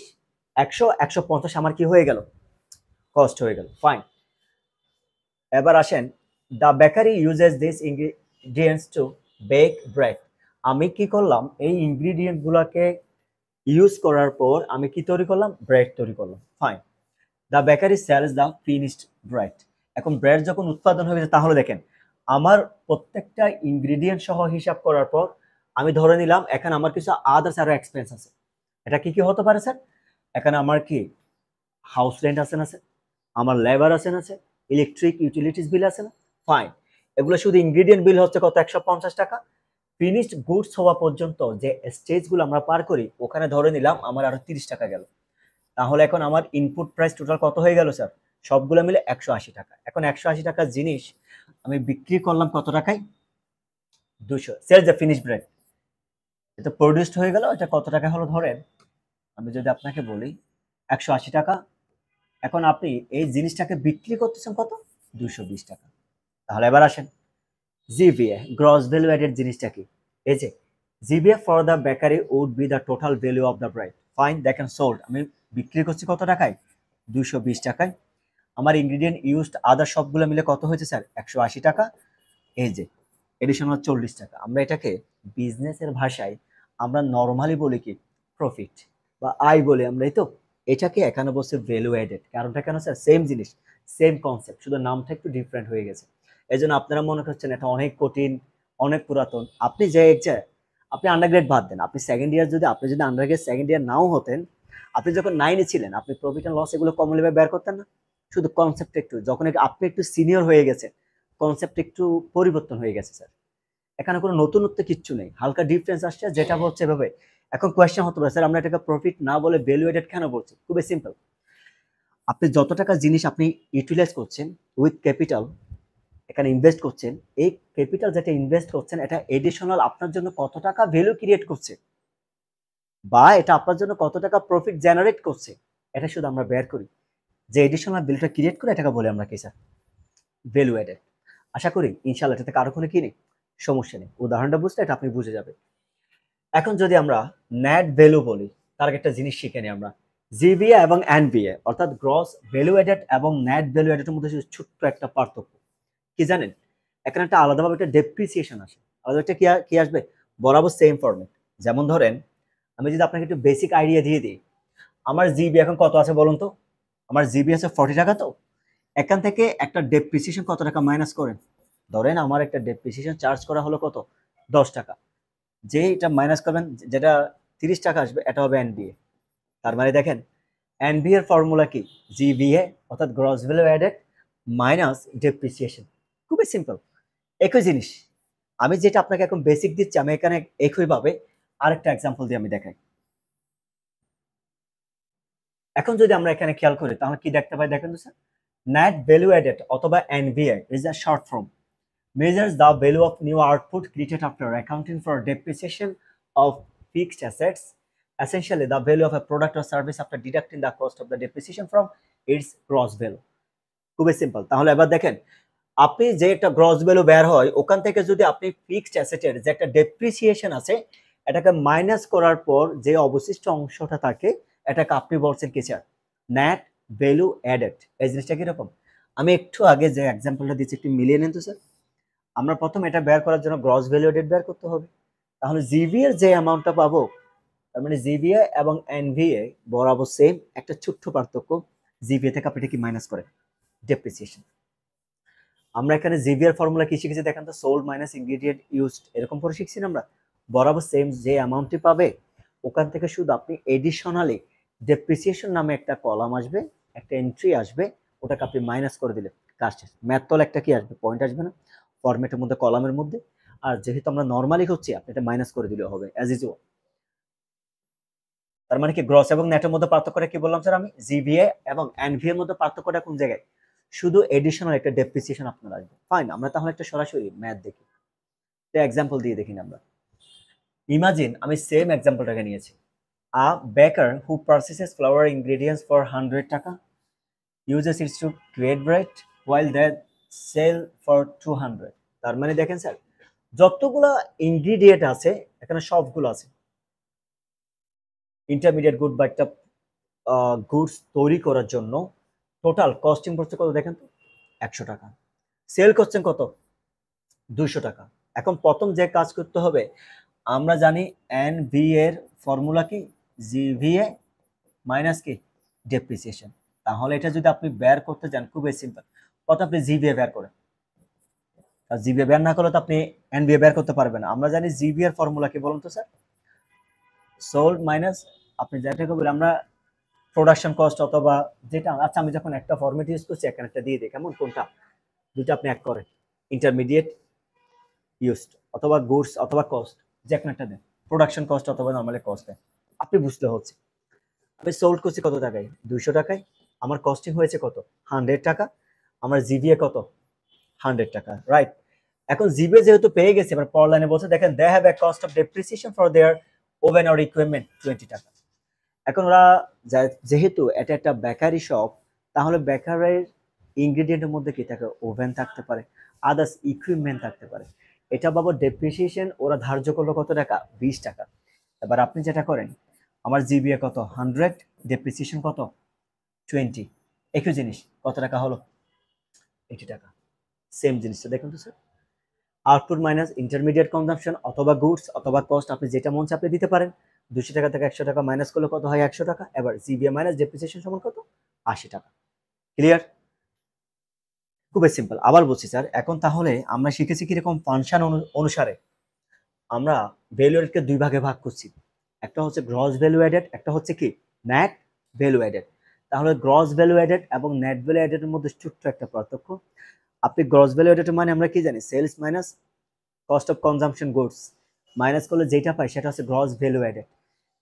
100, 150 আমার কি হয়ে গেল, কস্ট হয়ে গেল। ফাইন, এবার আসেন, the bakery uses this ingredients to back bread. আমি কি করলাম, এই ইনগ্রিডিয়েন্ট গুলাকে ইউজ করার পর আমি কি তৈরি করলাম, ব্রেড তৈরি করলাম। Fine, the bakery sales the finished bread. এখন ব্রেড যখন উৎপাদন হয়েছে, তাহলে দেখেন আমার প্রত্যেকটা ইনগ্রিডিয়েন্ট সহ হিসাব করার পর আমি ধরে নিলাম এখানে আমার কিছু আদার্স আরো এক্সপেন্স আছে। এটা কি কি হতে পারে স্যার, এখানে আমার কি হাউস রেন্ট আছে না স্যার, আমার লেবার আছে না স্যার, ইলেকট্রিক ইউটিলিটিস বিল আছে না। ফাইন, এগুলো শুধু ইনগ্রিডিয়েন্ট বিল হচ্ছে কত, 150 টাকা। ফিনিশড গুডস হওয়া পর্যন্ত যে স্টেজগুলো আমরা পার করি, ওখানে ধরে নিলাম আমার আরো 30 টাকা গেল। তাহলে এখন আমার ইনপুট প্রাইস টোটাল কত হয়ে গেল স্যার, সবগুলো মিলে 180 টাকা। এখন 180 টাকার জিনিস আমি বিক্রি করলাম কত টাকায়, 200। সেলস দ্য ফিনিশ ব্রেড, এটা প্রডিউসড হয়ে গেল, এটা কত টাকা হলো, ধরেন আমি যদি আপনাকে বলি 180 টাকা, এখন আপনি এই জিনিসটাকে বিক্রি করতেছেন কত? 220 টাকা। তাহলে এবার আসেন জিভিএ, গ্রস ভ্যালু অ্যাডেড জিনিসটা কি? এই যে GVA for the bakery would be the total value of the bread. Fine, দেখেন সোল্ড, আমি বিক্রি করছি কত টাকায়? 220 টাকায়। আমার ইনগ্রিডিয়েন্ট ইউজড আদার সবগুলো মিলে কত হয়েছে স্যার? 180 টাকা। এই যে এডিশনাল 40 টাকা। আমরা এটাকে বিজনেসের ভাষায় আমরা নরমালি বলি কি? প্রফিট বা আয় বলি আমরা, এই তো। এটাকে এখানে বলছে ভ্যালু অ্যাডেড। কারণটা কেন স্যার? সেম জিনিস, সেম কনসেপ্ট, শুধু নামটা একটু ডিফারেন্ট হয়ে গেছে। এই জন্য আপনারা মনে করছেন এটা অনেক কঠিন, অনেক পুরাতন। আপনি যে আপনি আন্ডারগ্রেড বাদ দেন, আপনি সেকেন্ড ইয়ার, যদি আপনি যদি আন্ডারগ্রেড সেকেন্ড ইয়ার নাও হতেন, আপনি যখন 9-এ ছিলেন, আপনি প্রফিট অ্যান্ড লস এগুলো কমন লেভেলে বের করতেন না? শুধু কনসেপ্ট একটু, যখন আপনি একটু সিনিয়র হয়ে গেছেন, কনসেপ্ট একটু পরিবর্তন হয়ে গেছে স্যার। এখানে কোনো নতুনত্ব কিচ্ছু নেই, হালকা ডিফারেন্স আসছে, যেটা হচ্ছে এভাবে। এখন কোয়েশ্চেন হতে পারে, স্যার আমরা এটাকে প্রফিট না বলে ভ্যালু এডেড কেন বলছি? খুবই সিম্পল। আপনি যত টাকা জিনিস আপনি ইউটিলাইজ করছেন উইথ ক্যাপিটাল, এখানে ইনভেস্ট করছেন, এই ক্যাপিটাল যেটা ইনভেস্ট করছেন এটা এডিশনাল আপনার জন্য কত টাকা ভ্যালু ক্রিয়েট করছে, বা এটা আপনার জন্য কত টাকা প্রফিট জেনারেট করছে, এটা শুধু আমরা বের করি। যে এডিশনাল ভ্যালুটা ক্রিয়েট করে এটাকে বলে আমরা কি স্যার? Value aided. আশা করি ইনশাআল্লাহ এটাতে কারো কোনো কি নেই, সমস্যা নেই। উদাহরণটা বুঝলে এটা আপনি বুঝে যাবে। এখন যদি আমরা নেট ভ্যালু বলি, তার আগে একটা জিনিস শিখে নিই আমরা। জিভিএ এবং এনভিএ অর্থাৎ গ্রস ভ্যালু এডেড এবং নেট ভ্যালু এডেডের মধ্যে ছোট্ট একটা পার্থক্য কি জানেন? এখানে একটা আলাদাভাবে একটা ডেপ্রিসিয়েশন আসে, আলাদা একটা কি আসবে? বরাবর সেম ফর্মেট। যেমন ধরেন, আমি যদি আপনাকে একটু বেসিক আইডিয়া দিয়ে দিই, আমার জিবি এখন কত আছে বলুন তো? আমার জিবি আছে 40 টাকা। তো এখান থেকে একটা ডেপ্রিসিয়েশন কত টাকা মাইনাস করেন? ধরেন আমার একটা ডেপ্রিসিয়েশন চার্জ করা হলো কত? 10 টাকা। যে এটা মাইনাস করবেন, যেটা 30 টাকা আসবে, এটা হবে এনবিএ। তার মানে দেখেন, এনবিএ এর ফর্মুলা কি? জিভিএ অর্থাৎ gross value added minus depreciation. খুবই সিম্পল, একই জিনিস। আমি যেটা আপনাকে এখন বেসিক দিচ্ছি, আমি এখানে একইভাবে আরেকটা এক্সাম্পল দিয়ে আমি দেখাই। এখন যদি আমরা এখানে খেয়াল করি, তাহলে কি দেখতে পাই দেখেন তো স্যার? নেট ভ্যালু অ্যাডেড অথবা NVA is a short form, measures the value of new output created after accounting for depreciation of fixed assets, essentially the value of a product or service after deducting the cost of the depreciation from its gross value. খুবই simple. তাহলে এবার দেখেন, আপনি যে একটা gross value বের হয়, ওখান থেকে যদি আপনি ফিক্সড অ্যাসেটের যে একটা ডেপ্রিসিয়েশন আছে, এটাকে মাইনাস করার পর যে অবশিষ্ট অংশটা থাকে, এটাকে আপনি বলছেন কি স্যার? Net value added. এই জিনিসটা কিরকম? আমি একটু আগে যে এক্সাম্পলটা দিচ্ছি একটু মিলিয়ে নিন তো স্যার। আমরা প্রথম এটা বের করার জন্য গ্রস ভ্যালু অ্যাডেড বের করতে হবে। তাহলে জিভি এর যে অ্যামাউন্টটা পাবো, তার মানে জিভিএ এবং এনভিএ বরাবর সেম, একটা ছোট্ট পার্থক্য, জিভিএ থেকে আপনি কি মাইনাস করে? ডেপ্রিসিয়েশন। আমরা এখানে জিভিএর ফর্মুলা কি শিখেছি দেখেন তো? সোল্ড মাইনাস ইনগ্রেডিয়েন্ট ইউজড, এরকম করে শিখছি না আমরা? বরাবর সেম, যে অ্যামাউন্টটি পাবে ওখান থেকে শুধু আপনি এডিশনালি ডেপ্রিসিয়েশন নামে একটা কলাম আসবে, একটা এন্ট্রি আসবে, ওটাকে আপনি মাইনাস করে দিলে কাজ শেষ। ম্যাথ তল একটা কি আসবে? পয়েন্ট আসবে না ফরম্যাটের মধ্যে, কলামের মধ্যে। আর যেহেতু আমরা নর্মালি হচ্ছি, আপনি এটা মাইনাস করে দিলেও হবে অ্যাজ ইউজুয়াল। তার মানে কি গ্রস এবং নেটের মধ্যে পার্থক্যটা কি বললাম স্যার আমি? জিভিএ এবং এনভিএ এর মধ্যে পার্থক্যটা কোন জায়গায়? শুধু এডিশনাল একটা ডেপ্রিসিয়েশন আপনার আসবে। ফাইন, আমরা তাহলে একটা সরাসরি ম্যাথ দেখি, একটা এক্সাম্পল দিয়ে দেখি আমরা। ইমাজিন আমি সেম এক্সাম্পলটাকে নিয়েছি। আ বেকার হু পারচেসেস ফ্লাওয়ার ইনগ্রেডিয়েন্টস ফর 100 টাকা uses it to create bread while they sell for 200। তার মানে দেখেন স্যার, যতগুলা ইনগ্রিডিয়েন্ট আছে এখানে সবগুলো আছে। ইন্টারমিডিয়েট গুড বা একটা গুডস তৈরি করার জন্য টোটাল কস্টিং পড়ছে কত দেখেন তো? 100 টাকা। সেল করছেন কত? 200 টাকা। এখন প্রথম যে কাজ করতে হবে, আমরা জানি এন ভি এর ফর্মুলা কি? জিভিএ মাইনাস কি? ডেপ্রিসিয়েশন। তাহলে এটা যদি আপনি বের করতে যান, খুবই সিম্পল। কত আপনি জিভিএ বের করেন, আর জিভিএ বের না করলে তো আপনি এনভিএ বের করতে পারবেন না। আমরা জানি জিভিএ এর ফর্মুলা কি বলুন তো স্যার? সোল্ড মাইনাস, আপনি যেটাকে বলি আমরা প্রোডাকশন কস্ট, অথবা যেটা, আচ্ছা আমি যখন একটা ফরম্যাট ইউজ করছি এখানে একটা দিয়ে দিই, কেমন? কোনটা? দুটো আপনি এক করেন, ইন্টারমিডিয়েট ইউজড অথবা গুডস অথবা কস্ট, যে কোনো একটা দেন, প্রোডাকশন কস্ট অথবা নর্মালি কস্ট দেন, আপনি বুঝতে হচ্ছে। আমি সোল্ড করছি কত টাকায়? 200 টাকায়। আমার কস্টিং হয়েছে কত? 100 টাকা। আমার জিভিএ কত? 100 টাকা, রাইট? এখন জিভিএ যেহেতু পেয়ে গেছে, এবার পর লাইনে বলছে দেখেন, they have a cost of depreciation for their oven or equipment 20 টাকা। এখন ওরা যেহেতু এটা একটা বেকারি শপ, তাহলে বেকারের ইনগ্রেডিয়েন্টের মধ্যে কি থাকে, ওভেন থাকতে পারে, আদার্স ইকুইপমেন্ট থাকতে পারে। এটা বাবদ ডেপ্রিসিয়েশন ওরা ধার্য করলো কত টাকা, 20 টাকা। এবার আপনি যেটা করেন, আমার জিবিএ কত 100, ডেপ্রিসিয়েশন কত 20, একই জিনিস কত টাকা হলো, 80 টাকা। সেম জিনিসটা দেখুন তো sir, output minus intermediate consumption অথবা গুডস অথবা কস্ট, আপনি যেটা মন চাপে দিতে পারেন। 200 টাকা থেকে 100 টাকা মাইনাস করলে কত হয়, 100 টাকা। এবার জিবিএ মাইনাস ডেপ্রিসিয়েশন সমান কত, 80 টাকা। ক্লিয়ার? খুবই সিম্পল। আবার বলছি স্যার, এখন তাহলে আমরা শিখেছি কিরকম ফাংশন অনুসারে আমরা ভ্যালু এডকে দুই ভাগে ভাগ করছি, একটা হচ্ছে গ্রস ভ্যালু এডেড, একটা হচ্ছে কি নেট ভ্যালু এডেড। তাহলে গ্রস ভ্যালু এডেড এবং নেট ভ্যালু এডেড এর মধ্যে ছোট্ট একটা পার্থক্য। আপনি গ্রস ভ্যালু এডেড মানে আমরা কি জানি, sales minus cost of consumption goods minus করলে যেটা পাই সেটা হচ্ছে গ্রস ভ্যালু এডেড।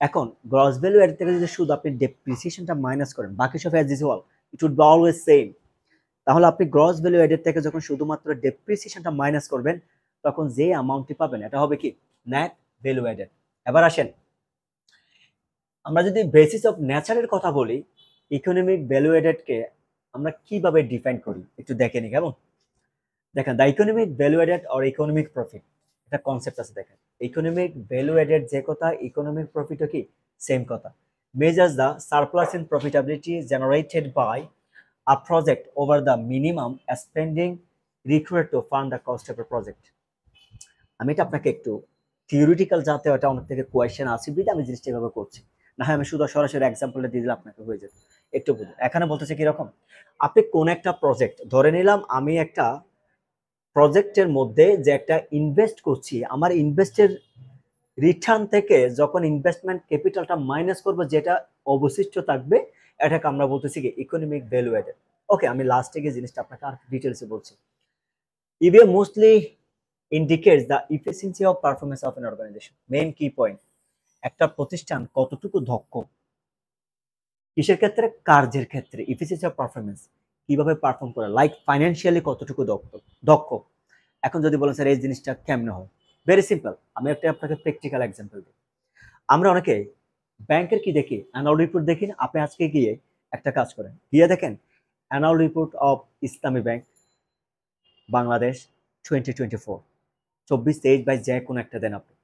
এখন গ্রস ভ্যালু এডেড থেকে যদি শুধু আপনি ডেপ্রিসিয়েশনটা মাইনাস করেন, বাকি সব as usual, it would be always same. তাহলে আপনি গ্রস ভ্যালু এডেড থেকে যখন শুধুমাত্র ডেপ্রিসিয়েশনটা মাইনাস করবেন, তখন যে অ্যামাউন্টটি পাবেন এটা হবে কি, নেট ভ্যালু এডেড। এবার আসেন, আমরা যদি বেসিস অফ নেচারের কথা বলি, ইকোনমিক ভ্যালু এডেডকে আমরা কিভাবে ডিফাইন করি একটু দেখে নিই কেমন। দেখেন, the economic value aided or economic profit, একটা কনসেপ্ট আছে। দেখেন, ইকোনমিক ভ্যালু এডেড যে কথা, ইকোনমিক প্রফিটও কি সেম কথা। Measures the surplus in profitability generated by a project over the minimum spending required to fund the cost of a project. আমি এটা আপনাকে একটু থিওরিটিক্যাল, যাতে এটা অনেক থেকে কোয়েশ্চেন আসে বিধে আমি জিনিসটা এভাবে করছি, না হয় আমি শুধু সরাসরি এক্সাম্পলটা দিয়ে দিলে আপনাকে হয়ে যেত। একটু বুঝুন, এখানে বলতেছে কিরকম, আপনি কোন একটা প্রজেক্ট ধরে নিলাম, আমি একটা প্রজেক্টের মধ্যে যে একটা ইনভেস্ট করছি, আমার ইনভেস্টের রিটার্ন থেকে যখন ইনভেস্টমেন্ট ক্যাপিটালটা মাইনাস করবো, যেটা অবশিষ্ট থাকবে, এটাকে আমরা বলতেছি কি ইকোনমিক ভ্যালু এডেড। ওকে, আমি লাস্টে গিয়ে জিনিসটা আপনাকে আর ডিটেলসে বলছি। EVA mostly indicates the efficiency of performance of an organisation. Main কি পয়েন্ট, একটা প্রতিষ্ঠান কতটুকু দক্ষ, কিসের ক্ষেত্রে, কার্যের ক্ষেত্রে। ইফিসিয়েন্সি অফ পারফরমেন্স, কিভাবে পারফর্ম করে, লাইক ফাইন্যান্সিয়ালি কতটুকু দক্ষ। এখন যদি বলেন স্যার এই জিনিসটা কেমনে হয়, ভেরি সিম্পল, আমি একটা আপনাকে প্র্যাকটিক্যাল এক্সাম্পল দিই। আমরা অনেকে ব্যাংকের কি দেখি, অ্যানুয়াল রিপোর্ট দেখি না। আপনি আজকে গিয়ে একটা কাজ করেন, গিয়ে দেখেন annual report of Islami bank Bangladesh 2024, 24-23 বা যে কোনো একটা দেন আপনি।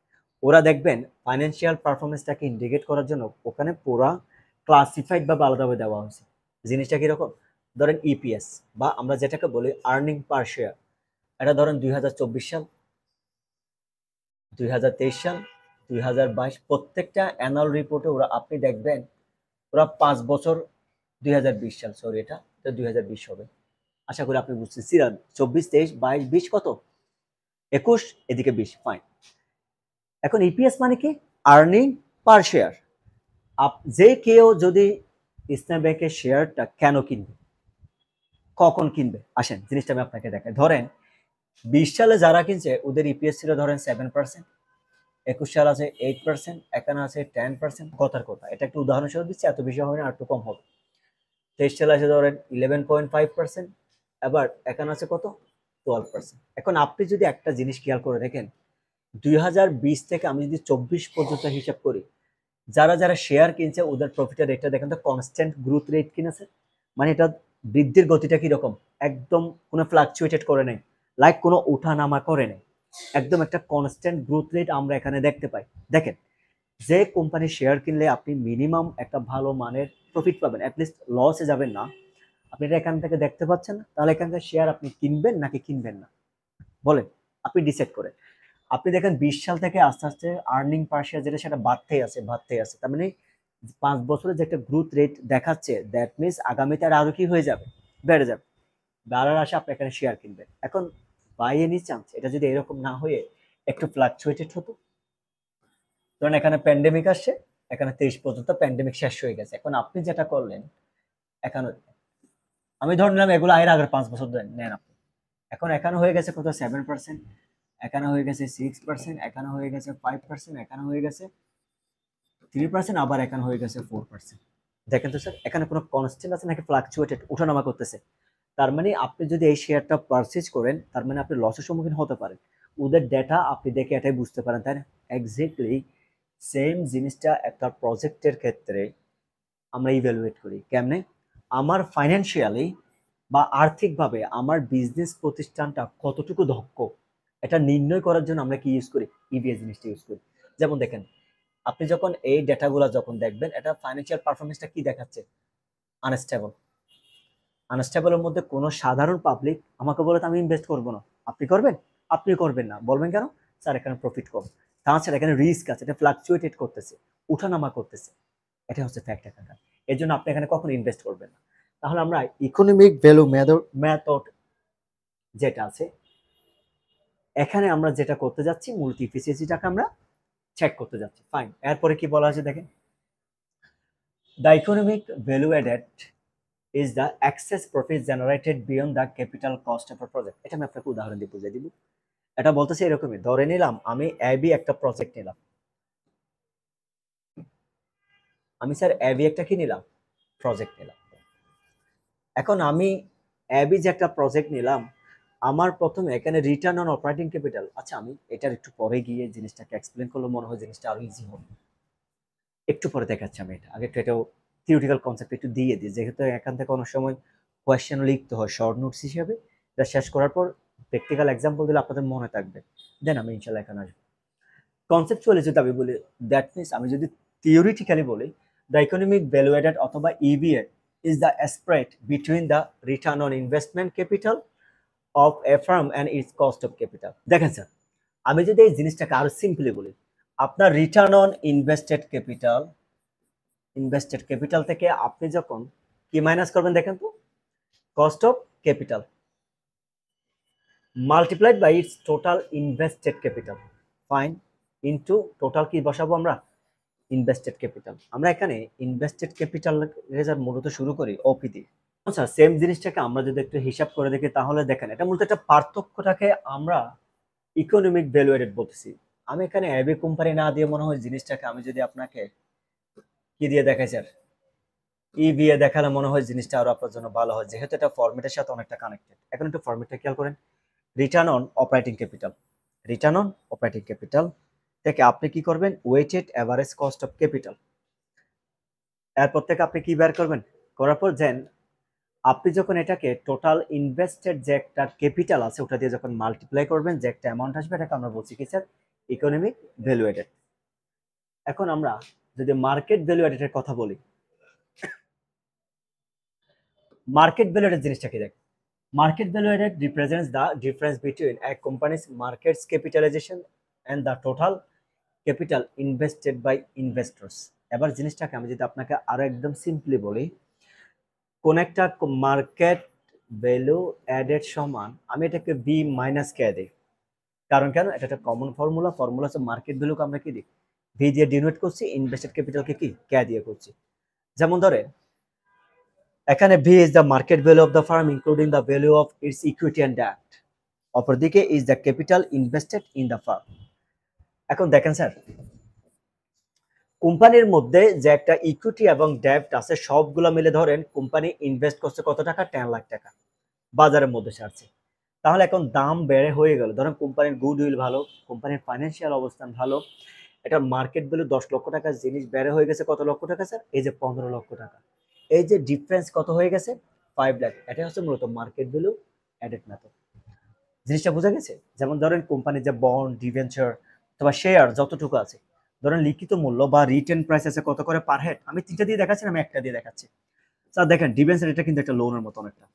ওরা দেখবেন ফাইন্যান্সিয়াল পারফরমেন্সটাকে ইন্ডিকেট করার জন্য ওখানে পুরা ক্লাসিফাইড বা আলাদাভাবে দেওয়া হয়েছে। জিনিসটা কিরকম, ধরেন ইপিএস বা আমরা যেটাকে বলি আর্নিং পার শেয়ার, এটা ধরেন 2024 সাল, 2023 সাল, 2022, প্রত্যেকটা অ্যানুয়াল রিপোর্টে ওরা আপনি দেখবেন ওরা 5 বছর, 2020 সাল, সরি এটা 2020 হবে, আশা করি আপনি বুঝছেন। সিরান 24, 23, 22, 20 কত, 21, এদিকে 20, ফাইন। এখন ইপিএস মানে কি, আর্নিং পার শেয়ার। যে কেউ যদি ইসলাম ব্যাংকের শেয়ারটা কেন কিনবে, কখন কিনবে, আসেন জিনিসটা আমি আপনাকে দেখাই। ধরেন 20 সালে যারা কিনছে ওদের ইপিএস ছিল ধরেন 7%, 21 সাল আছে 8%, এখানে আছে 10%। কথার কথা, এটা একটু উদাহরণস্বরূপ দিচ্ছি, এত বেশি হবে না, আর একটু কম হবে। 23 সালে আছে ধরেন 11.5%, এবার এখানে আছে কত, 12%। এখন আপনি যদি একটা জিনিস খেয়াল করে দেখেন, 2020 থেকে আমি যদি 24 পর্যন্ত হিসাব করি, যারা যারা শেয়ার কিনছে ওদের প্রফিটের রেটটা দেখেন তো, কনস্ট্যান্ট গ্রোথ রেট কিনেছে, মানে এটা বৃদ্ধির গতিটা কিরকম, একদম কোনো ফ্লাকচুয়েটেড করে নেই, লাইক কোনো ওঠানামা করে নেই, একদম একটা কনস্ট্যান্ট গ্রোথ রেট আমরা এখানে দেখতে পাই। দেখেন, যে কোম্পানির শেয়ার কিনলে আপনি মিনিমাম একটা ভালো মানের প্রফিট পাবেন, অ্যাটলিস্ট লসে যাবেন না, আপনি এটা এখান থেকে দেখতে পাচ্ছেন না, তাহলে এখানকার শেয়ার আপনি কিনবেন নাকি কিনবেন না, বলেন, আপনি ডিসাইড করেন। আপনি দেখেন 20 সাল থেকে আস্তে আস্তে আর্নিং পার শেয়ার যেটা, সেটা বাড়তেই আছে, তার মানে 5 বছরে যে একটা গ্রোথ রেট দেখাচ্ছে, দ্যাট মিনস আগামীতে আরো কি হয়ে যাবে, বেড়ে যাবে। বাড়ার আশা আপনি এখানে শেয়ার কিনবেন। এখন বাই এনি চান্স এটা যদি এরকম না হয়ে একটু ফ্লাকচুয়েটেড হতো, ধরেন এখানে প্যান্ডেমিক আসছে, এখানে 23 পর্যন্ত প্যান্ডেমিক শেষ হয়ে গেছে, এখন আপনি যেটা করলেন, এখানে আমি ধরে নিলাম এগুলো এর আগের 5 বছর নেন আপনি, এখন এখানে হয়ে গেছে কত, 7%, এখানে হয়ে গেছে 6%, এখানে হয়ে গেছে 5%, এখানে হয়ে গেছে 3%, আবার এখানে হয়ে গেছে 4%। দেখেন তো স্যার, এখানে কোনো কনস্ট্যান্ট আছে নাকি ফ্লাকচুয়েটেড, ওঠানামা করতেছে। তার মানে আপনি যদি এই শেয়ারটা পারচেজ করেন, তার মানে আপনি লসের সম্মুখীন হতে পারেন। ওদের ডেটা আপনি দেখে এটাই বুঝতে পারেন, তাই না? এক্স্যাক্টলি সেম জিনিসটা একটা প্রজেক্টের ক্ষেত্রে আমরা ইভ্যালুয়েট করি কেমনে, আমার ফাইন্যান্সিয়ালি বা আর্থিকভাবে আমার বিজনেস প্রতিষ্ঠানটা কতটুকু দক্ষ এটা নির্ণয় করার জন্য আমরা কি ইউজ করি? ইবিএ জিনিসটা ইউজ করি। যেমন দেখেন, আপনি যখন এই ডেটাগুলো যখন দেখবেন, এটা ফাইন্যান্সিয়াল পারফরমেন্সটা কি দেখাচ্ছে? আনস্টেবল। আনস্টেবলের মধ্যে কোনো সাধারণ পাবলিক আমাকে বলে আমি ইনভেস্ট করবো না। আপনি করবেন? আপনি করবেন না। বলবেন কেন? স্যার এখানে প্রফিট কম, তাছাড়া এখানে রিস্ক আছে, এটা ফ্লাকচুয়েটেড করতেছে, উঠানামা করতেছে। এটা হচ্ছে ফ্যাক্ট এখানকার। এর জন্য আপনি এখানে কখনো ইনভেস্ট করবেন না। তাহলে আমরা ইকোনমিক ভ্যালু মেথড যেটা আছে, এখানে আমরা যেটা করতে যাচ্ছি মূলত ইফিসিয়েন্সিটাকে আমরা চেক করতে যাচ্ছি। ফাইন। এরপরে কি বলা আছে দেখেন, the economic value added is the excess profit generated beyond the capital cost of a project. এটা আমি আপনাকে উদাহরণ দিয়ে বুঝিয়ে দিব। এটা বলতেছে এরকমই, ধরে নিলাম আমি এবি একটা প্রজেক্ট নিলাম। আমি স্যার এবি একটা কি নিলাম? প্রজেক্ট নিলাম। এখন আমি এবি যে একটা প্রজেক্ট নিলাম, আমার প্রথমে এখানে রিটার্ন অন অপারেটিং ক্যাপিটাল, আচ্ছা আমি এটার একটু পরে গিয়ে জিনিসটাকে এক্সপ্লেন করলে মনে হয় জিনিসটা আরো ইজি হবে। একটু পরে দেখাচ্ছি আমি এটা। আগে একটু এটাও থিওরিটিক্যাল কনসেপ্ট একটু দিয়ে দিই, যেহেতু এখান থেকে অনেক সময় কোয়েশ্চেন লিখতে হয় শর্ট নোটস হিসেবে। এটা শেষ করার পর প্র্যাকটিক্যাল এক্সাম্পল দিলে আপনাদের মনে থাকবে, দেন আমি ইনশাল্লাহ এখানে আসবো। কনসেপচুয়ালি যদি আমি বলি, দ্যাট মিনস আমি যদি থিওরিটিক্যালি বলি, দ্য ইকোনমিক ভ্যালু অ্যাডেড অথবা EVA is the spread between the return on investment capital of a firm and its cost of capital. দেখেন স্যার, আমি যদি এই জিনিসটাকে আরো সিম্পলি বলি, আপনার রিটার্ন অন ইনভেস্টেড ক্যাপিটাল থেকে আপনি যখন কি মাইনাস করবেন দেখেন তো, cost of capital multiplied by its total invested capital, fine, into total কি বসাবো আমরা? Invested capital. আমরা এখানে ইনভেস্টেড ক্যাপিটাল রেজাল্ট মূলত শুরু করি ওপি দিয়ে। আচ্ছা, সেম জিনিসটাকে আমরা যদি একটু হিসাব করে দেখি, তাহলে দেখেন এটা মূলত একটা পার্থক্যটাকে আমরা ইকোনমিক ভ্যালু এডেড বলতেছি। আমি এখানে এবি কোম্পানি না দিয়ে মনে হয় জিনিসটাকে আমি যদি আপনাকে কি দিয়ে দেখাই স্যার, ইবিএ দেখালে মনে হয় জিনিসটা আরো আপনার জন্য ভালো হয়, যেহেতু এটা ফরম্যাটের সাথে অনেকটা কানেক্টেড। এখন একটু ফরম্যাটটা খেয়াল করেন, return on operating capital. Return on operating capital থেকে আপনি কি করবেন? Weighted average cost of capital. এরপর থেকে আপনি কি বের করবেন? করার পর দেন আপনি যখন এটাকে টোটাল ইনভেস্টেড যে একটা ক্যাপিটাল আছে ওটা দিয়ে যখন মাল্টিপ্লাই করবেন, যে একটা অ্যামাউন্ট আসবে, এটাকে আমরা বলছি কি স্যার? Economic value added. এখন আমরা যদি মার্কেট ভ্যালু এডেডের কথা বলি, মার্কেট ভ্যালু এডেড জিনিসটা কি? দেখ, market value added represents the difference between a company's market's capitalization and the total capital invested by investors. এবার জিনিসটাকে আমি যদি আপনাকে আরো একদম সিম্পলি বলি, কোন একটা মার্কেট ভ্যালু অ্যাডেড সমান, আমি এটাকে বি মাইনাস কে দিই। কারণ কেন? এটা একটা কমন ফর্মুলা হচ্ছে মার্কেট ভ্যালুকে আমরা কি দিই? ভি দিয়ে ডিনোট করছি, ইনভেস্টেড ক্যাপিটালকে কি কে দিয়ে করছি। যেমন ধরে এখানে V is the market value of the firm including the value of its equity and debt, অপরদিকে is the capital invested in the firm. এখন দেখেন স্যার, কোম্পানির মধ্যে যে একটা ইকুইটি এবং ডেট আছে সবগুলো মিলে ধরেন কোম্পানি ইনভেস্ট করছে কত টাকা? 10 লাখ টাকা বাজারের মধ্যে ছাড়ছে। তাহলে এখন দাম বেড়ে হয়ে গেল, ধরেন কোম্পানির গুডউইল ভালো, কোম্পানির ফাইন্যান্সিয়াল অবস্থান ভালো, এটা মার্কেট ভ্যালু 10 লক্ষ টাকার জিনিস বেড়ে হয়ে গেছে কত লক্ষ টাকা স্যার? এই যে 15 লক্ষ টাকা। এই যে ডিফারেন্স কত হয়ে গেছে? 5 লাখ। এটা হচ্ছে মূলত মার্কেট ভ্যালু অ্যাডেড মেথড। জিনিসটা বোঝা গেছে? যেমন ধরেন কোম্পানির যে বন্ড, ডিভেঞ্চার অথবা শেয়ার যতটুকু আছে, ধরেন লিখিত মূল্য বা রিটেন প্রাইস আছে কত করে পার হেড, আমি 3টা দিয়ে দেখাচ্ছি না, আমি একটা দিয়ে দেখাচ্ছি। স্যার দেখেন ডিভেঞ্চার এটা কিন্তু একটা লোনের মতো অনেকটা।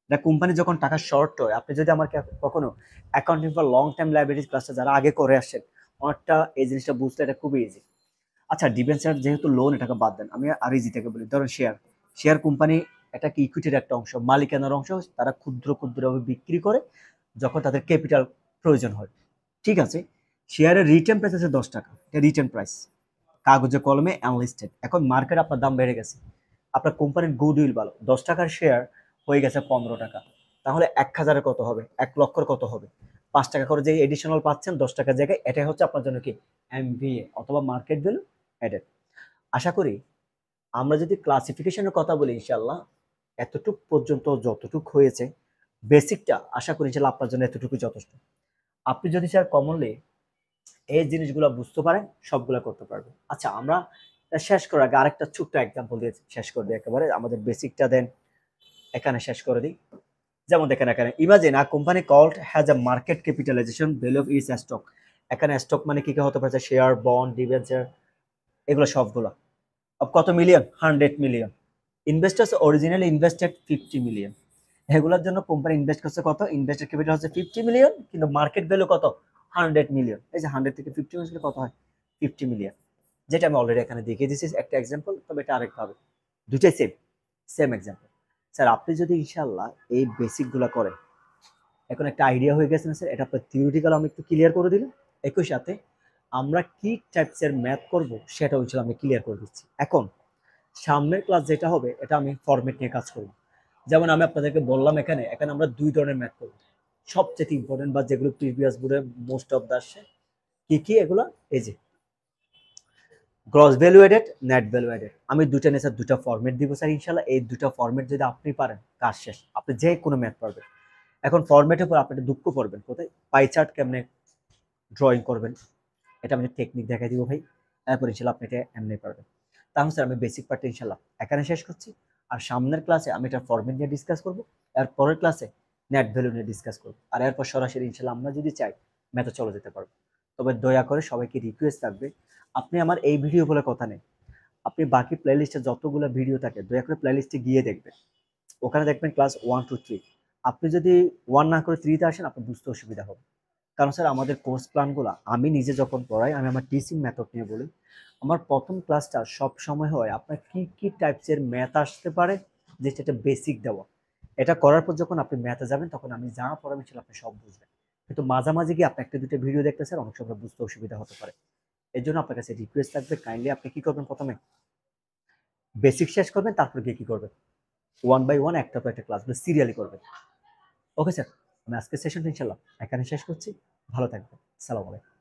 এটা কোম্পানি যখন টাকা শর্ট হয়, আপনি যদি আমাকে কখনো accounting for long time liabilities ক্লাসটা যারা আগে করে আসছেন, অনেকটা এই জিনিসটা বুঝতে এটা খুবই ইজি। আচ্ছা, ডিভেঞ্চার যেহেতু লোন, এটাকে বাদ দেন, আমি আর ইজি থেকে বলি। ধরেন শেয়ার কোম্পানি এটা কি ইকুইটির একটা অংশ, মালিকানার অংশ, তারা ক্ষুদ্র ক্ষুদ্রভাবে বিক্রি করে যখন তাদের ক্যাপিটাল প্রয়োজন হয়। ঠিক আছে, শেয়ারের রিটার্ন প্রাইস আছে 10 টাকা, এটা রিটার্ন প্রাইস, কাগজে কলমে অ্যানালিস্টেড। এখন মার্কেট আপনার দাম বেড়ে গেছে, আপনার কোম্পানির গুডউইল ভালো, 10 টাকার শেয়ার হয়ে গেছে 15 টাকা, তাহলে 1000-এর কত হবে? 1 লক্ষর কত হবে? 5 টাকা করে যে এডিশনাল পাচ্ছেন 10 টাকার জায়গায়, এটাই হচ্ছে আপনার জন্য কি এমভিএ অথবা মার্কেট ভ্যালু অ্যাডেড। আশা করি আমরা যদি ক্লাসিফিকেশনের কথা বলি, ইনশাল্লাহ এতটুক পর্যন্ত যতটুক হয়েছে বেসিকটা, আশা করি ইনশাল্লাহ আপনার জন্য এতটুকু যথেষ্ট। আপনি যদি স্যার কমনলি এই জিনিসগুলো বুঝতে পারেন, সবগুলো করতে পারবেন। আচ্ছা, আমরা শেষ করার আগে আরেকটা ছোট্ট এক্সাম্পল দিয়ে শেষ করে দিই, একেবারে আমাদের বেসিকটা দেন এখানে শেষ করে দিই। যেমন দেখেন এখানে imagine a company called has a market capitalisation value of its stock. এখানে স্টক মানে কি কি হতে পারে, শেয়ার, বন্ড, ডিবেঞ্চার, এগুলো সবগুলো কত million, 100 million. Investors originally invested 50 million. এগুলোর জন্য কোম্পানি ইনভেস্ট করছে কত, ইনভেস্টেড ক্যাপিটাল হচ্ছে 50 মিলিয়ন, কিন্তু মার্কেট ভ্যালু কত, 100 মিলিয়ন। এই যে 100 থেকে 50 মিলিয়ন কত হয়, 50 মিলিয়ন। যেটা আমি অলরেডি এখানে দেখিয়ে দিচ্ছি একটা এক্সাম্পল, তবে এটা আরেকভাবে, দুটাই সেম সেম এক্সাম্পল। স্যার আপনি যদি ইনশাল্লাহ এই বেসিকগুলো করেন, এখন একটা আইডিয়া হয়ে গেছে না স্যার, এটা আপনার থিওরিটিক্যাল আমি একটু ক্লিয়ার করে দিলাম, একই সাথে আমরা কি টাইপসের ম্যাথ করব সেটা হচ্ছে আমি ক্লিয়ার করে দিচ্ছি। এখন সামনের ক্লাস যেটা হবে এটা আমি ফরম্যাট নিয়ে কাজ করব। যেমন আমি আপনাদেরকে বললাম এখানে এখানে আমরা দুই ধরনের ম্যাথ করব, সবচেয়ে ইম্পর্টেন্ট বা যেগুলো প্রিভিয়াস বোর্ডে মোস্ট অফ দা আসে, কি কি এগুলো, এই যে gross value aided, net value aided. আমি দুটা নিয়ে স্যার দুটা ফরম্যাট দিব স্যার ইনশাল্লাহ। এই দুটা ফরম্যাট যদি আপনি পারেন কাজ শেষ, আপনি যে কোনো ম্যাথ পারবেন। এখন ফরম্যাটের পর আপনি একটা দুঃখ করবেন কোথায়, পাই চার্ট কেমনে ড্রয়িং করবেন, এটা আমি টেকনিক দেখাই দিব ভাই। তারপর ইনশাল্লাহ আপনি এটা এমনি পারবেন। তাহলে স্যার আমি বেসিক পার্টটা ইনশাল্লাহ এখানে শেষ করছি। আর সামনের ক্লাসে আমি এটা ফরম্যাট নিয়ে ডিসকাস করবো, এর পরের ক্লাসে নেট ভ্যালু নিয়ে ডিসকাস করবো, আর এরপর সরাসরি ইনশাল্লাহ আমরা যদি চাই ম্যাথে চলে যেতে পারবো। তবে দয়া করে সবাইকে রিকোয়েস্ট থাকবে, আপনি আমার এই ভিডিও বলে কথা নেই, আপনি বাকি প্লেলিস্টে যতগুলো ভিডিও থাকে দয়া করে প্লেলিস্টে গিয়ে দেখবেন, ওখানে দেখবেন ক্লাস 1 to 3। আপনি যদি 1 না করে 3-তে আসেন আপনার বুঝতে অসুবিধা হবে। কারণ স্যার আমাদের কোর্স প্ল্যানগুলো আমি নিজে যখন পড়াই, আমি আমার টিচিং মেথড নিয়ে বলি, আমার প্রথম ক্লাসটা সব সময় হয় আপনার কি কি টাইপসের ম্যাথ আসতে পারে, যেটা একটা বেসিক দেওয়া। এটা করার পর যখন আপনি ম্যাথে যাবেন তখন আমি যা পড়াবেন সেটা আপনি সব বুঝবেন। কিন্তু মাঝামাঝি গিয়ে আপনি একটা দুটো ভিডিও দেখতে স্যার অনেক সময় বুঝতে অসুবিধা হতে পারে। এর জন্য আপনার কাছে রিকোয়েস্ট থাকবে, কাইন্ডলি আপনি কি করবেন, প্রথমে বেসিক শেষ করবেন, তারপর গিয়ে কি করবেন, 1 by 1 একটা পর একটা ক্লাসগুলো সিরিয়ালি করবেন। ওকে স্যার, আমি আজকের সেশনটা ইনশাল্লাহ এখানে শেষ করছি। ভালো থাকবেন। সালাম আলাইকুম।